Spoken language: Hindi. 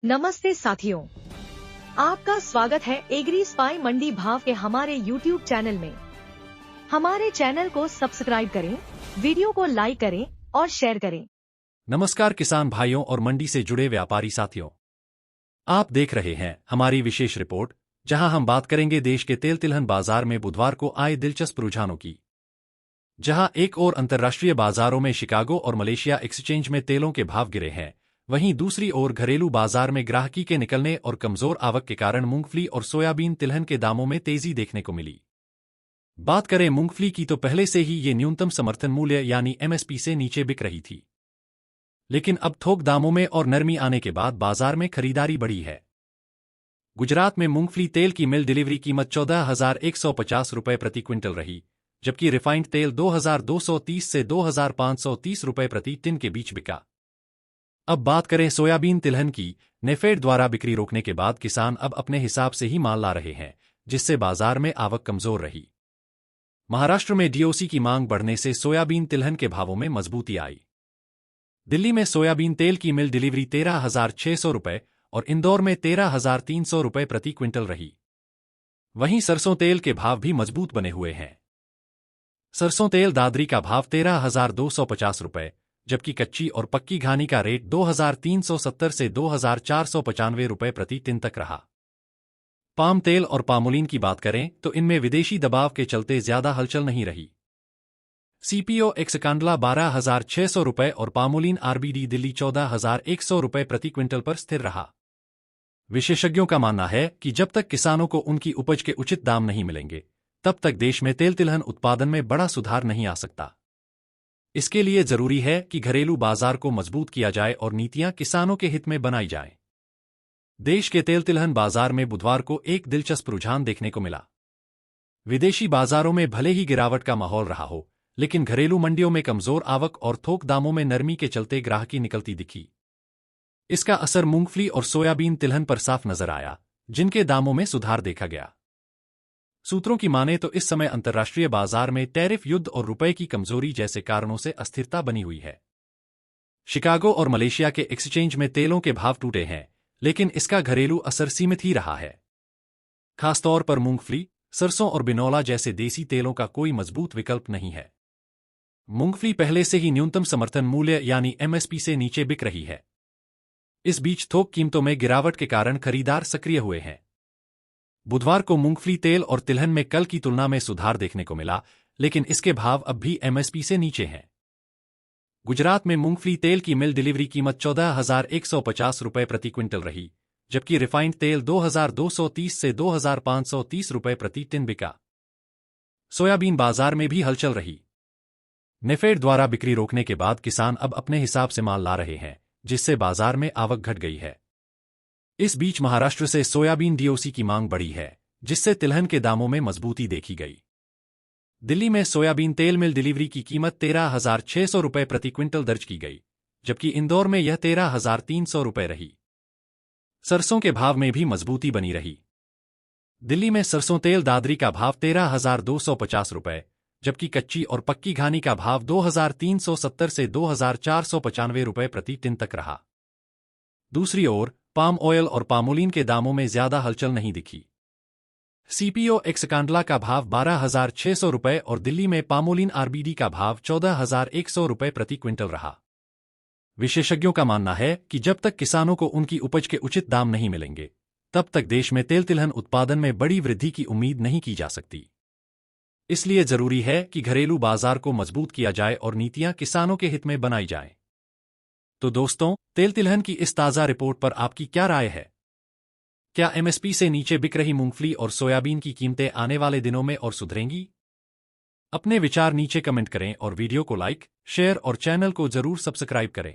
नमस्ते साथियों, आपका स्वागत है एग्री स्पाई मंडी भाव के हमारे यूट्यूब चैनल में। हमारे चैनल को सब्सक्राइब करें, वीडियो को लाइक करें और शेयर करें। नमस्कार किसान भाइयों और मंडी से जुड़े व्यापारी साथियों, आप देख रहे हैं हमारी विशेष रिपोर्ट, जहां हम बात करेंगे देश के तेल तिलहन बाजार में बुधवार को आए दिलचस्प रुझानों की। जहां एक ओर अंतर्राष्ट्रीय बाजारों में शिकागो और मलेशिया एक्सचेंज में तेलों के भाव गिरे हैं, वहीं दूसरी ओर घरेलू बाजार में ग्राहकी के निकलने और कमजोर आवक के कारण मूंगफली और सोयाबीन तिलहन के दामों में तेजी देखने को मिली। बात करें मूंगफली की तो पहले से ही ये न्यूनतम समर्थन मूल्य यानी एमएसपी से नीचे बिक रही थी, लेकिन अब थोक दामों में और नरमी आने के बाद बाजार में खरीदारी बढ़ी है। गुजरात में मूंगफली तेल की मिल डिलीवरी कीमत 14,150 रुपये प्रति क्विंटल रही, जबकि रिफाइंड तेल 2,230 से 2,530 रुपये प्रति टिन के बीच बिका। अब बात करें सोयाबीन तिलहन की, नेफेड द्वारा बिक्री रोकने के बाद किसान अब अपने हिसाब से ही माल ला रहे हैं, जिससे बाजार में आवक कमजोर रही। महाराष्ट्र में डीओसी की मांग बढ़ने से सोयाबीन तिलहन के भावों में मजबूती आई। दिल्ली में सोयाबीन तेल की मिल डिलीवरी 13,600 रुपये और इंदौर में 13,300 रुपये प्रति क्विंटल रही। वहीं सरसों तेल के भाव भी मजबूत बने हुए हैं। सरसों तेल दादरी का भाव 13,250 रुपये, जबकि कच्ची और पक्की घानी का रेट 2,370 से 2,495 रुपये प्रति टिन तक रहा। पाम तेल और पामोलिन की बात करें तो इनमें विदेशी दबाव के चलते ज्यादा हलचल नहीं रही। सीपीओ एक्स कांडला 12,600 रुपये और पामोलिन आरबीडी दिल्ली 14,100 रुपये प्रति क्विंटल पर स्थिर रहा। विशेषज्ञों का मानना है कि जब तक किसानों को उनकी उपज के उचित दाम नहीं मिलेंगे, तब तक देश में तेल तिलहन उत्पादन में बड़ा सुधार नहीं आ सकता। इसके लिए जरूरी है कि घरेलू बाजार को मजबूत किया जाए और नीतियां किसानों के हित में बनाई जाएं। देश के तेल तिलहन बाजार में बुधवार को एक दिलचस्प रुझान देखने को मिला। विदेशी बाजारों में भले ही गिरावट का माहौल रहा हो, लेकिन घरेलू मंडियों में कमजोर आवक और थोक दामों में नरमी के चलते ग्राहकी निकलती दिखी। इसका असर मूंगफली और सोयाबीन तिलहन पर साफ नजर आया, जिनके दामों में सुधार देखा गया। सूत्रों की माने तो इस समय अंतर्राष्ट्रीय बाजार में टैरिफ युद्ध और रुपए की कमजोरी जैसे कारणों से अस्थिरता बनी हुई है। शिकागो और मलेशिया के एक्सचेंज में तेलों के भाव टूटे हैं, लेकिन इसका घरेलू असर सीमित ही रहा है। खासतौर पर मूंगफली, सरसों और बिनौला जैसे देसी तेलों का कोई मजबूत विकल्प नहीं है। मूंगफली पहले से ही न्यूनतम समर्थन मूल्य यानी एमएसपी से नीचे बिक रही है। इस बीच थोक कीमतों में गिरावट के कारण खरीदार सक्रिय हुए हैं। बुधवार को मूंगफली तेल और तिलहन में कल की तुलना में सुधार देखने को मिला, लेकिन इसके भाव अब भी एमएसपी से नीचे हैं। गुजरात में मूंगफली तेल की मिल डिलीवरी कीमत 14,150 रुपये प्रति क्विंटल रही, जबकि रिफाइंड तेल 2,230 से 2,530 रुपये प्रति टिन बिका। सोयाबीन बाजार में भी हलचल रही। नेफेड द्वारा बिक्री रोकने के बाद किसान अब अपने हिसाब से माल ला रहे हैं, जिससे बाजार में आवक घट गई है। इस बीच महाराष्ट्र से सोयाबीन डीओसी की मांग बढ़ी है, जिससे तिलहन के दामों में मजबूती देखी गई। दिल्ली में सोयाबीन तेल मिल डिलीवरी की कीमत 13,600 रुपये प्रति क्विंटल दर्ज की गई, जबकि इंदौर में यह 13,300 रुपये रही। सरसों के भाव में भी मजबूती बनी रही। दिल्ली में सरसों तेल दादरी का भाव 13,250 रुपये, जबकि कच्ची और पक्की घानी का भाव 2,370 से 2,495 रुपये प्रति टिन तक रहा। दूसरी ओर पाम ऑयल और पामोलिन के दामों में ज्यादा हलचल नहीं दिखी। सीपीओ एक्स कांडला का भाव 12,600 रुपये और दिल्ली में पामोलिन आरबीडी का भाव 14,100 रुपये प्रति क्विंटल रहा। विशेषज्ञों का मानना है कि जब तक किसानों को उनकी उपज के उचित दाम नहीं मिलेंगे, तब तक देश में तेल तिलहन उत्पादन में बड़ी वृद्धि की उम्मीद नहीं की जा सकती। इसलिए जरूरी है कि घरेलू बाजार को मजबूत किया जाए और नीतियां किसानों के हित में बनाई जाएं। तो दोस्तों, तेल तिलहन की इस ताजा रिपोर्ट पर आपकी क्या राय है? क्या एमएसपी से नीचे बिक रही मूंगफली और सोयाबीन की कीमतें आने वाले दिनों में और सुधरेंगी? अपने विचार नीचे कमेंट करें और वीडियो को लाइक, शेयर और चैनल को जरूर सब्सक्राइब करें।